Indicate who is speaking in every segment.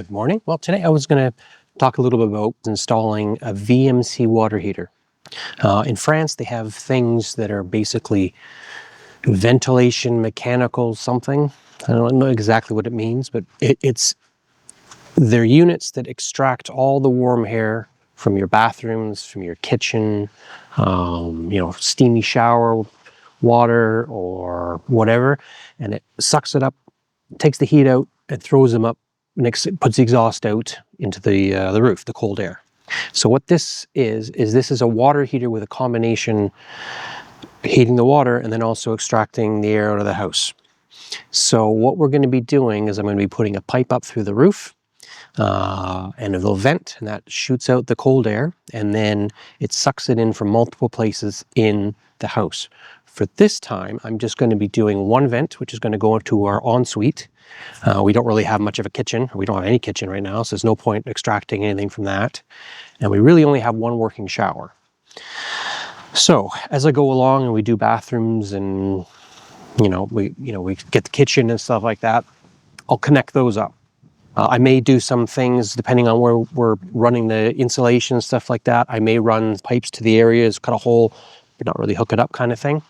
Speaker 1: Good morning. Well, today I was going to talk a little bit about installing a VMC water heater. In France, they have things that are basically ventilation, mechanical something. I don't know exactly what it means, but they're units that extract all the warm air from your bathrooms, from your kitchen, steamy shower water or whatever, and it sucks it up, takes the heat out, and throws them up, and it puts the exhaust out into the roof, the cold air. So what this is a water heater with a combination heating the water and then also extracting the air out of the house. So what we're going to be doing is I'm going to be putting a pipe up through the roof and a little vent, and that shoots out the cold air, and then it sucks it in from multiple places in the house. For this time, I'm just going to be doing one vent, which is going to go into our ensuite. We don't really have much of a kitchen. We don't have any kitchen right now, so there's no point extracting anything from that. And we really only have one working shower. So as I go along and we do bathrooms and we get the kitchen and stuff like that, I'll connect those up. I may do some things depending on where we're running the insulation and stuff like that. I may run pipes to the areas, cut a hole, but not really hook it up kind of thing.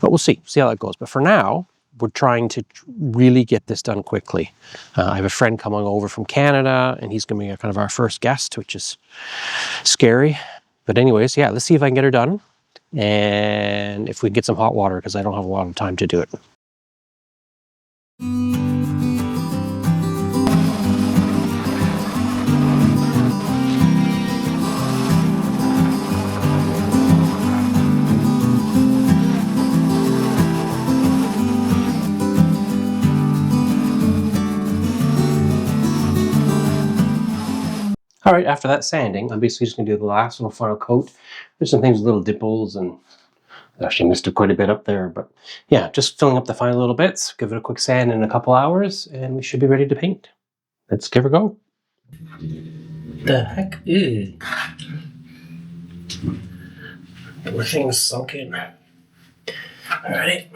Speaker 1: But we'll see how that goes. But for now, we're trying to really get this done quickly. I have a friend coming over from Canada, and he's going to be kind of our first guest, which is scary. But anyways, yeah, let's see if I can get her done. And if we can get some hot water, because I don't have a lot of time to do it. All right, after that sanding, I'm basically just going to do the last little final coat. There's some things with little dimples, and I actually missed quite a bit up there, but yeah, just filling up the final little bits. Give it a quick sand in a couple hours, and we should be ready to paint. Let's give it a go. The heck? Ew. Everything's sunk in. All right.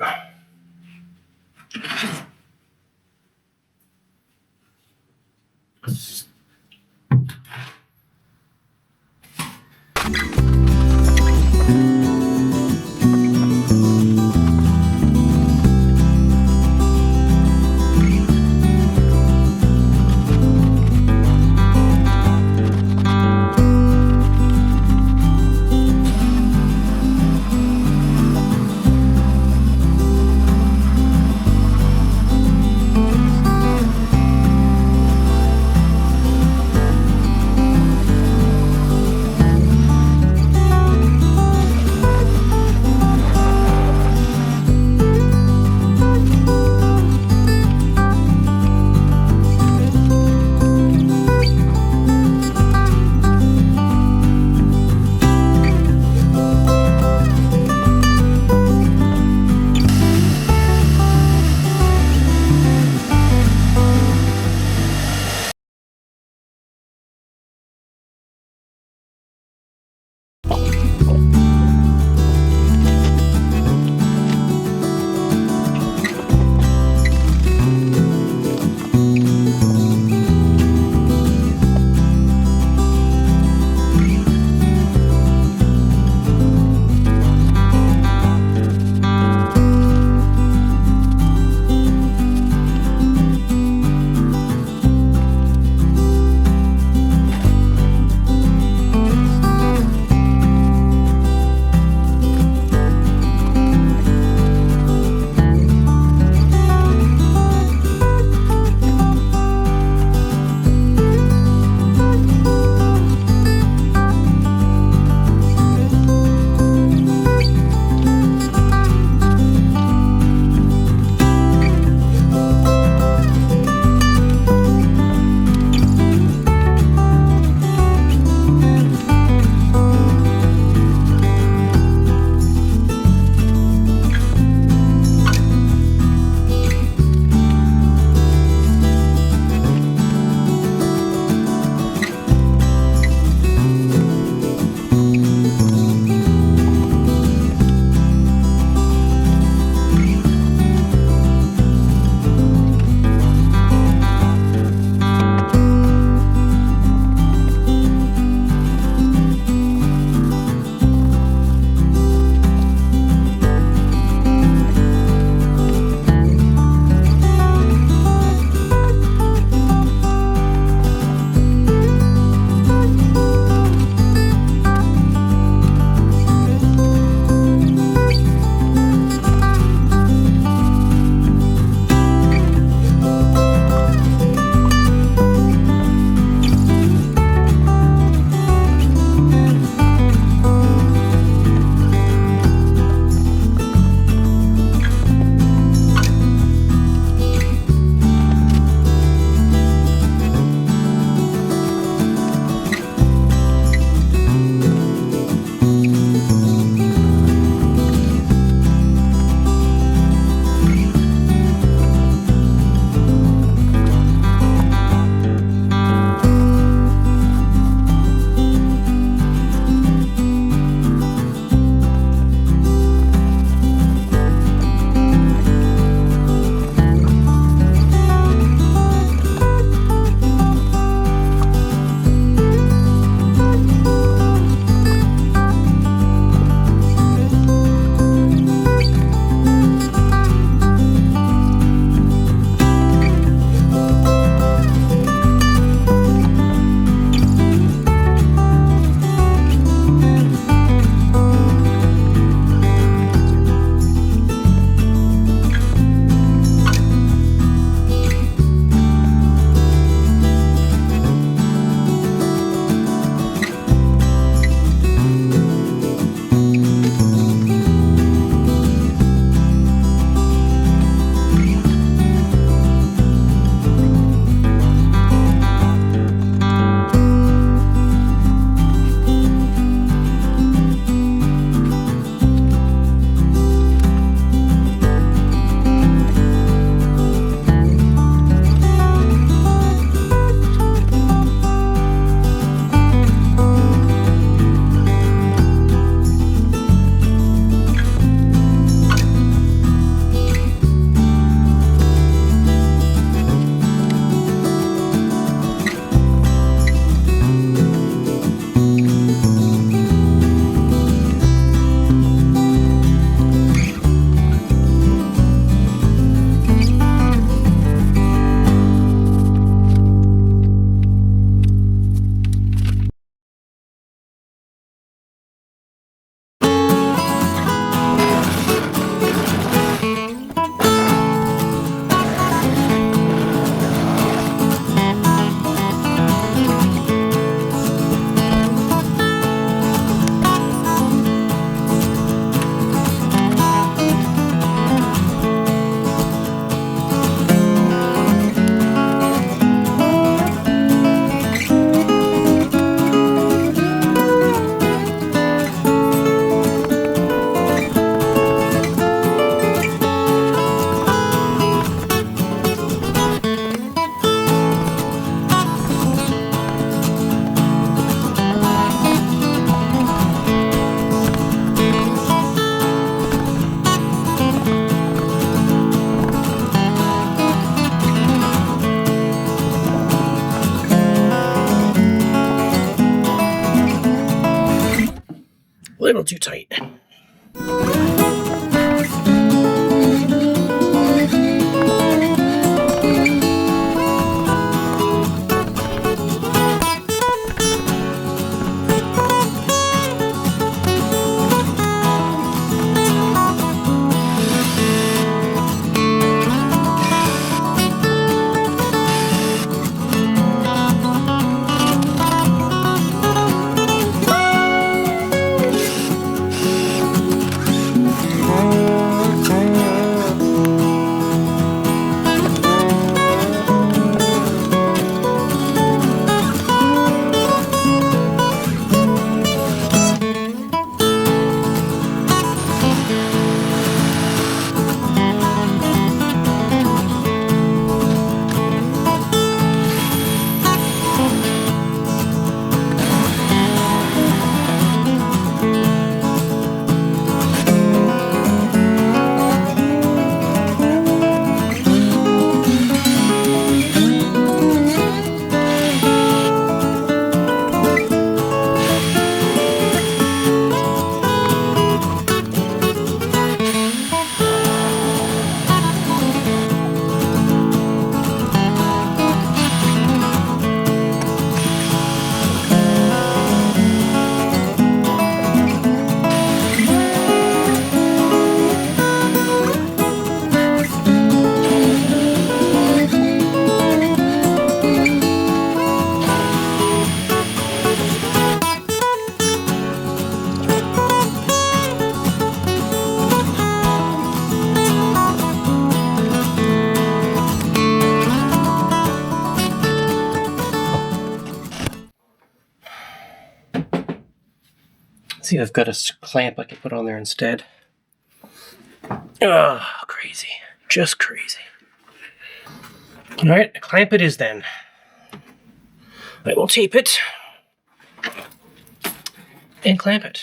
Speaker 1: little too tight. See, I've got a clamp I can put on there instead. Oh, crazy. Just crazy. Alright, a clamp it is then. I will tape it and clamp it.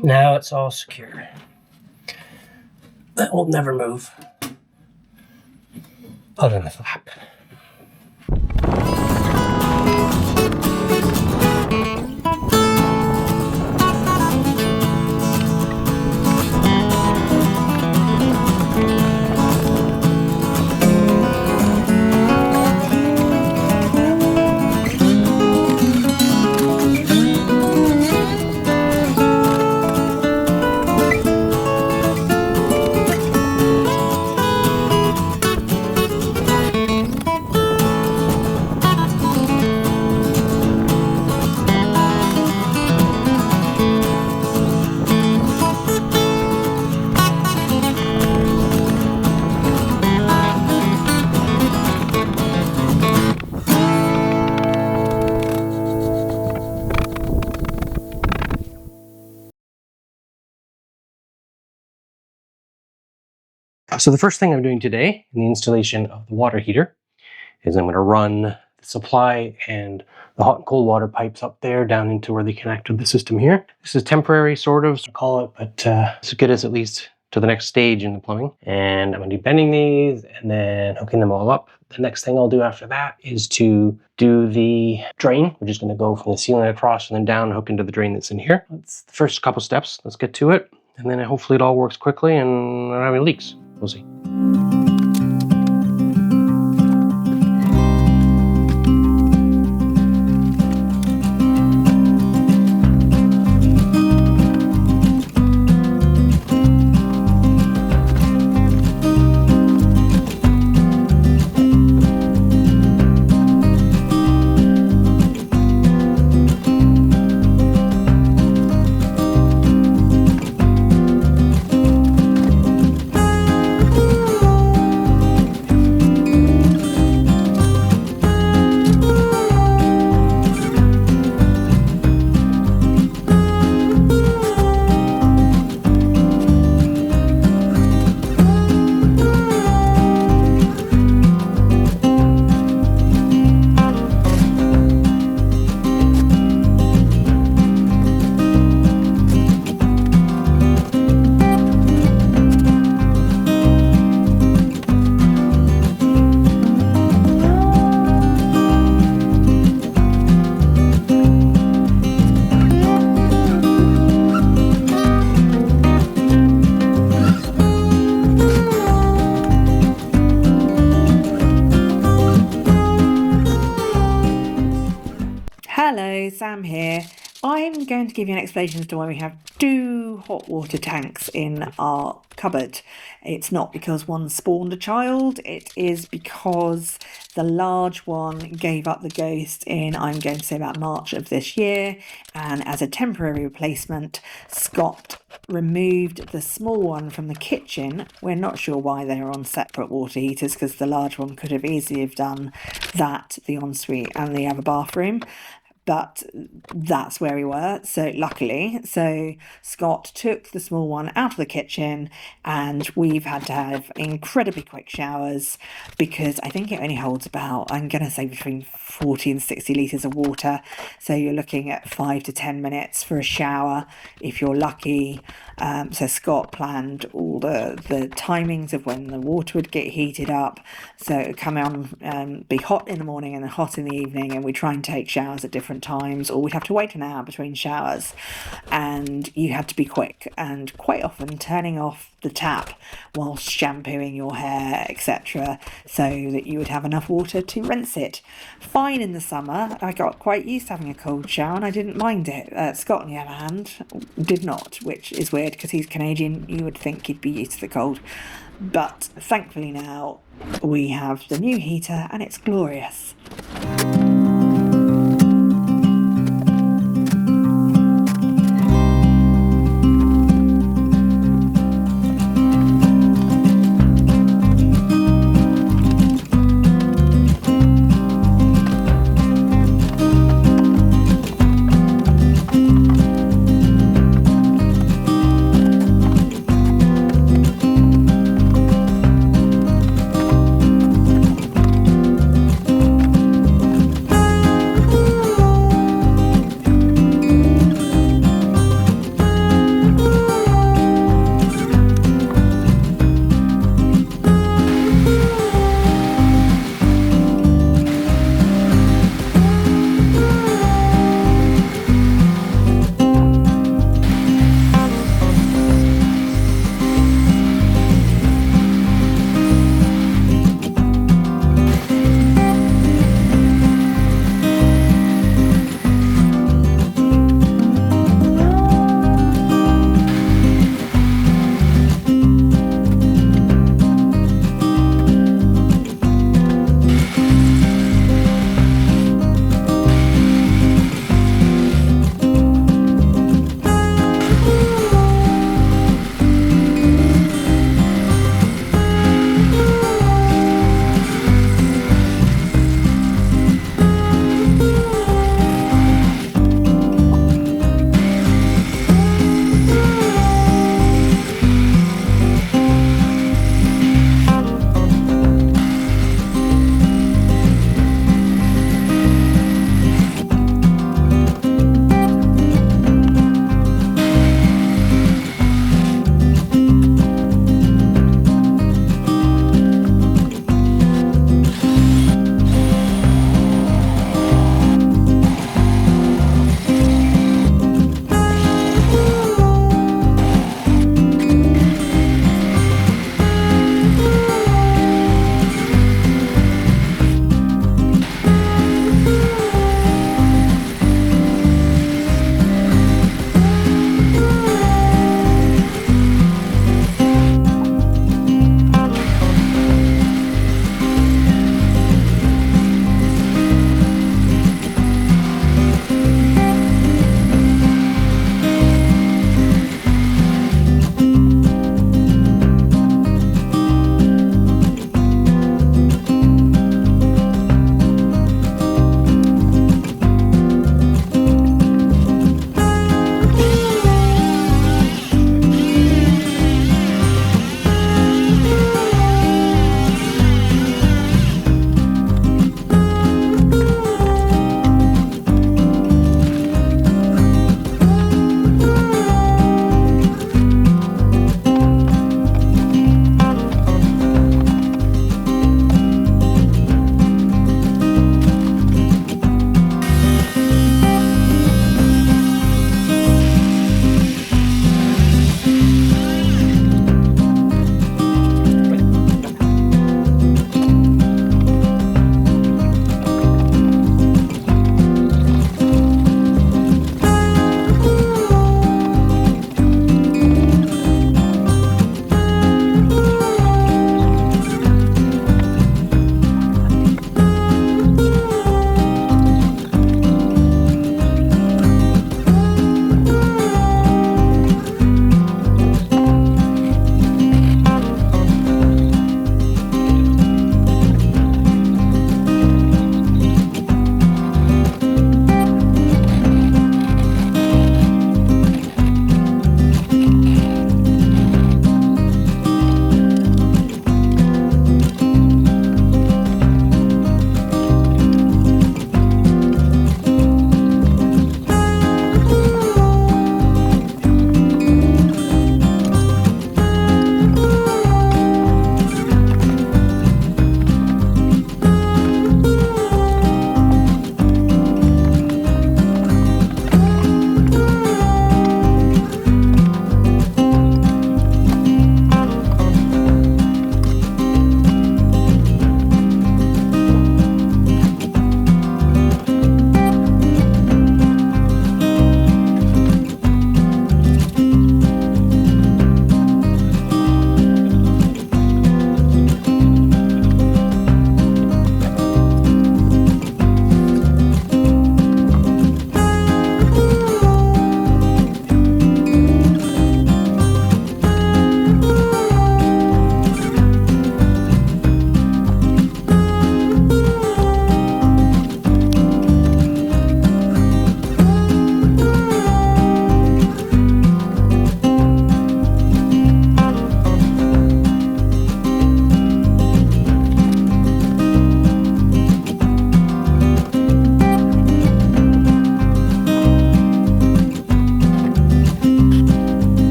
Speaker 1: Now it's all secure. That will never move. Other than the flap. So the first thing I'm doing today in the installation of the water heater is I'm going to run the supply and the hot and cold water pipes up there down into where they connect to the system here. This is temporary, sort of, so call it, but to get us at least to the next stage in the plumbing. And I'm going to be bending these and then hooking them all up. The next thing I'll do after that is to do the drain. We're just going to go from the ceiling across and then down, hook into the drain that's in here. That's the first couple steps. Let's get to it. And then hopefully it all works quickly and I don't have any leaks. We'll see.
Speaker 2: Hello, Sam here. I'm going to give you an explanation as to why we have two hot water tanks in our cupboard. It's not because one spawned a child, it is because the large one gave up the ghost in, I'm going to say, about March of this year, and as a temporary replacement, Scott removed the small one from the kitchen. We're not sure why they're on separate water heaters, because the large one could have easily have done that, the ensuite and the other bathroom. But that's where we were, so luckily. So Scott took the small one out of the kitchen, and we've had to have incredibly quick showers because I think it only holds about, I'm going to say, between 40 and 60 litres of water. So you're looking at 5 to 10 minutes for a shower if you're lucky. So Scott planned all the timings of when the water would get heated up. So it would come on, be hot in the morning and then hot in the evening, and we try and take showers at different times, or we'd have to wait an hour between showers, and you had to be quick, and quite often turning off the tap whilst shampooing your hair, etc., so that you would have enough water to rinse it. Fine in the summer. I got quite used to having a cold shower and I didn't mind it. Scott, on the other hand, did not, which is weird because he's Canadian. You would think he'd be used to the cold. But thankfully now we have the new heater and it's glorious.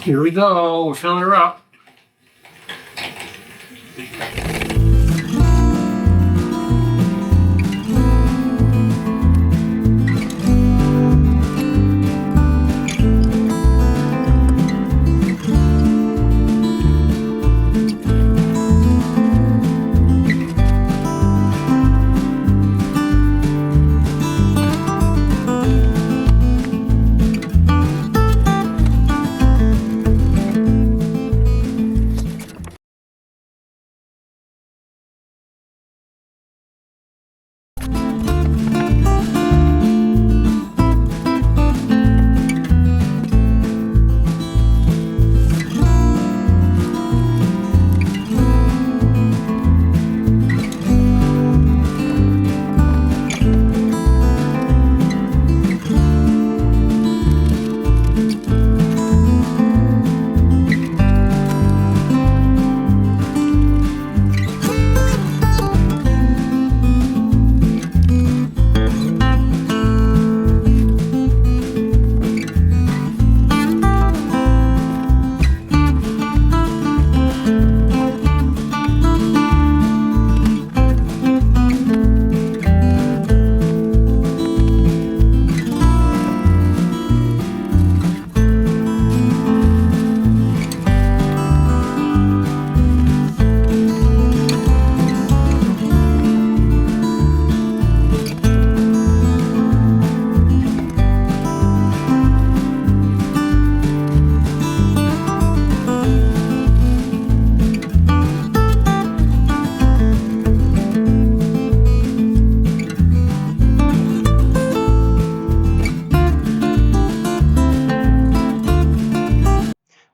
Speaker 1: Here we go, we're filling her up.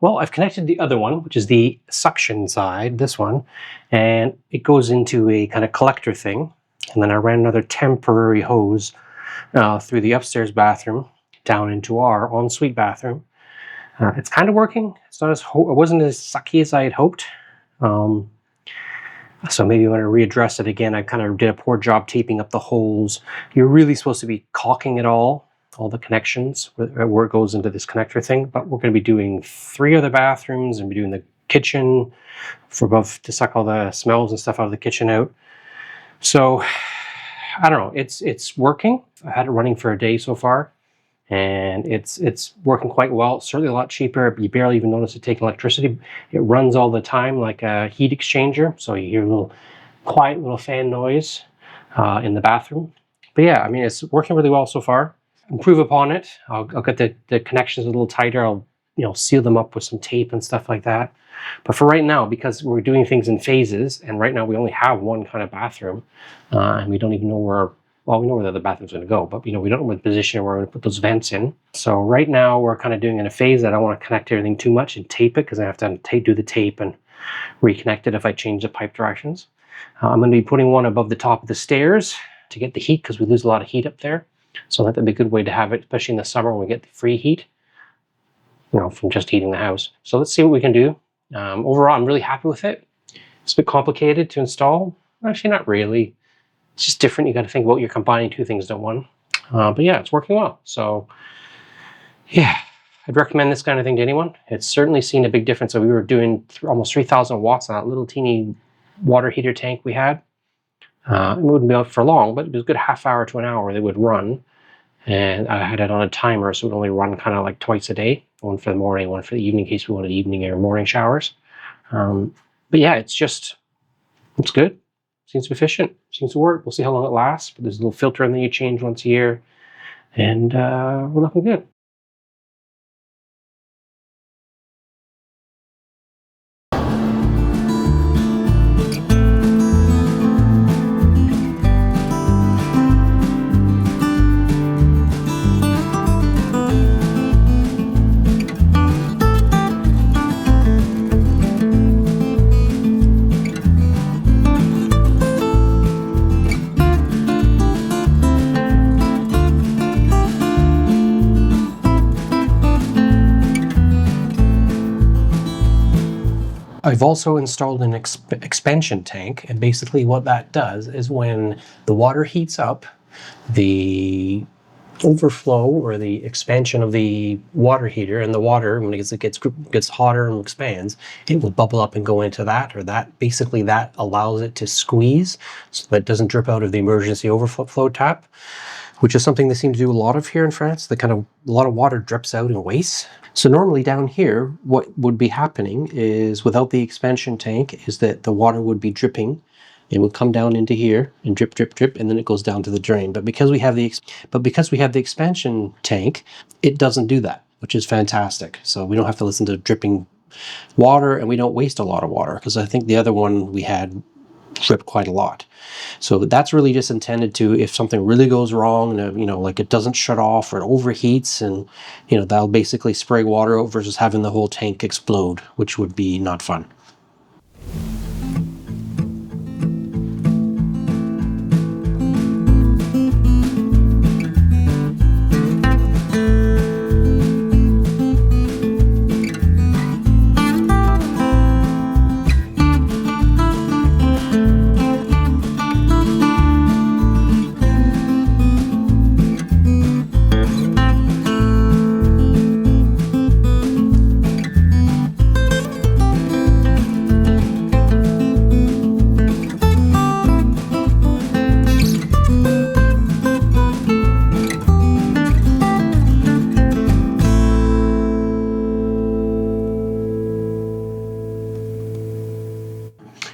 Speaker 1: Well, I've connected the other one, which is the suction side, this one, and it goes into a kind of collector thing. And then I ran another temporary hose through the upstairs bathroom down into our ensuite bathroom. It's kind of working. It's not as it wasn't as sucky as I had hoped. So maybe I'm going to readdress it again. I kind of did a poor job taping up the holes. You're really supposed to be caulking it all the connections where it goes into this connector thing. But we're going to be doing 3 other bathrooms and be doing the kitchen for above to suck all the smells and stuff out of the kitchen out. So I don't know. It's working. I had it running for a day so far, and it's working quite well. It's certainly a lot cheaper. You barely even notice it taking electricity. It runs all the time like a heat exchanger, so you hear a little quiet little fan noise in the bathroom. But yeah, I mean, it's working really well so far. Improve upon it. I'll get the connections a little tighter. I'll seal them up with some tape and stuff like that. But for right now, because we're doing things in phases, and right now we only have one kind of bathroom, and we don't even know where. Well, we know where the other bathroom's going to go, but we don't know what position where we're going to put those vents in. So right now we're kind of doing in a phase that I don't want to connect everything too much and tape it, because I have to do the tape and reconnect it if I change the pipe directions. I'm going to be putting one above the top of the stairs to get the heat, because we lose a lot of heat up there. So that'd be a good way to have it, especially in the summer when we get the free heat, from just heating the house. So let's see what we can do. Overall, I'm really happy with it. It's a bit complicated to install. Actually, not really. It's just different. You got to think about you're combining 2 things into one. But yeah, it's working well. So yeah, I'd recommend this kind of thing to anyone. It's certainly seen a big difference. So we were doing almost 3,000 watts on that little teeny water heater tank we had. It wouldn't be out for long, but it was a good half hour to an hour they would run. And I had it on a timer, so it would only run kind of like twice a day. One for the morning, one for the evening, in case we wanted evening or morning showers. But yeah, it's good. Seems efficient, seems to work. We'll see how long it lasts, but there's a little filter in there you change once a year, and we're looking good. I've also installed an expansion tank, and basically what that does is when the water heats up, the overflow or the expansion of the water heater, and the water, when it gets hotter and expands, it will bubble up and go into that, or that basically that allows it to squeeze so that it doesn't drip out of the emergency overflow tap, which is something they seem to do a lot of here in France. A lot of water drips out and wastes. So normally down here, what would be happening is, without the expansion tank, is that the water would be dripping. It would come down into here and drip, drip, drip, and then it goes down to the drain. But because we have the expansion tank, it doesn't do that, which is fantastic. So we don't have to listen to dripping water, and we don't waste a lot of water, because I think the other one we had dripped quite a lot. So that's really just intended to, if something really goes wrong, and like it doesn't shut off or it overheats, and that'll basically spray water out versus having the whole tank explode, which would be not fun.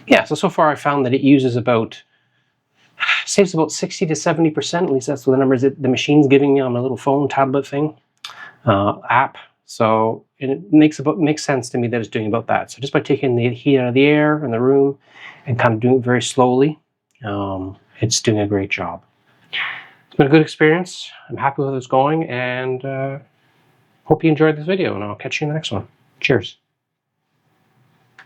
Speaker 1: Yeah, so far I found that it uses saves about 60 to 70%, at least that's the numbers that the machine's giving me on my little phone tablet thing, app. So it makes sense to me that it's doing about that. So just by taking the heat out of the air in the room and kind of doing it very slowly, it's doing a great job. It's been a good experience. I'm happy with how it's going, and hope you enjoyed this video, and I'll catch you in the next one. Cheers.